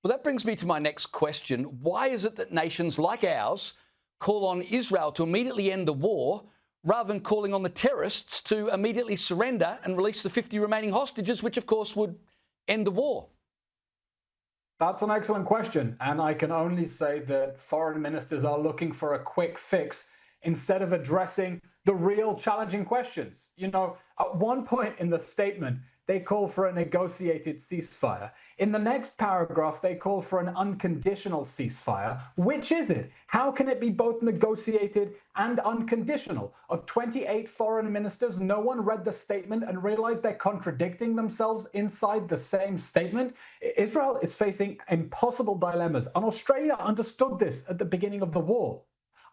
Well, that brings me to my next question. Why is it that nations like ours call on Israel to immediately end the war rather than calling on the terrorists to immediately surrender and release the 50 remaining hostages, which, of course, would end the war? That's an excellent question. And I can only say that foreign ministers are looking for a quick fix instead of addressing the real challenging questions. You know, at one point in the statement, they call for a negotiated ceasefire. In the next paragraph, they call for an unconditional ceasefire. Which is it? How can it be both negotiated and unconditional? Of 28 foreign ministers, no one read the statement and realized they're contradicting themselves inside the same statement. Israel is facing impossible dilemmas, and Australia understood this at the beginning of the war.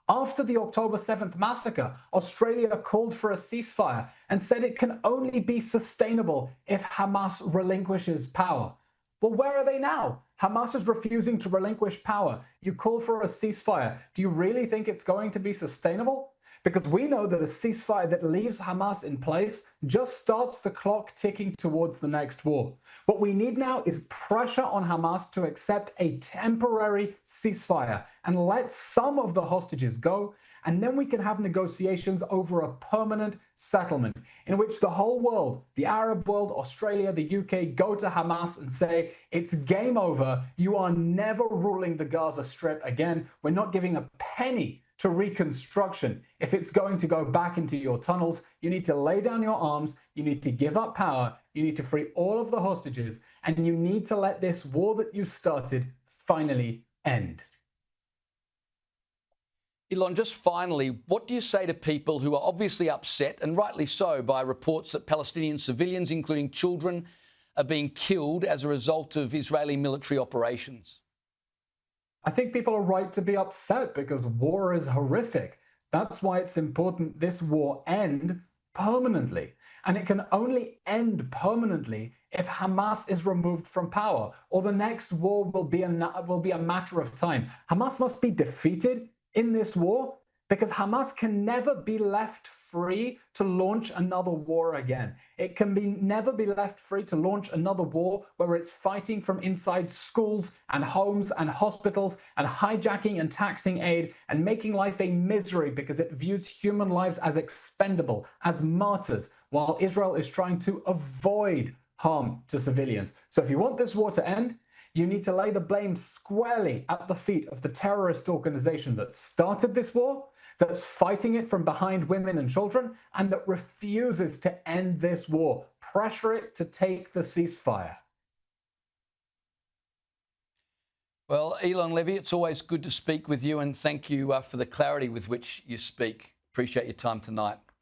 After the October 7th massacre, Australia called for a ceasefire and said it can only be sustainable if Hamas relinquishes power. Well, where are they now? Hamas is refusing to relinquish power. You call for a ceasefire. Do you really think it's going to be sustainable? Because we know that a ceasefire that leaves Hamas in place just starts the clock ticking towards the next war. What we need now is pressure on Hamas to accept a temporary ceasefire and let some of the hostages go, and then we can have negotiations over a permanent settlement in which the whole world, the Arab world, Australia, the UK, go to Hamas and say, it's game over. You are never ruling the Gaza Strip again. We're not giving a penny to reconstruction. If it's going to go back into your tunnels, you need to lay down your arms, you need to give up power, you need to free all of the hostages, and you need to let this war that you started finally end. Eylon, just finally, what do you say to people who are obviously upset, and rightly so, by reports that Palestinian civilians, including children, are being killed as a result of Israeli military operations? I think people are right to be upset because war is horrific. That's why it's important this war end permanently. And it can only end permanently if Hamas is removed from power, or the next war will be a matter of time. Hamas must be defeated in this war because Hamas can never be left free to launch another war again. It can never be left free to launch another war where it's fighting from inside schools and homes and hospitals and hijacking and taxing aid and making life a misery because it views human lives as expendable, as martyrs, while Israel is trying to avoid harm to civilians. So if you want this war to end, you need to lay the blame squarely at the feet of the terrorist organization that started this war, that's fighting it from behind women and children, and that refuses to end this war. Pressure it to take the ceasefire. Well, Eylon Levy, it's always good to speak with you, and thank you for the clarity with which you speak. Appreciate your time tonight.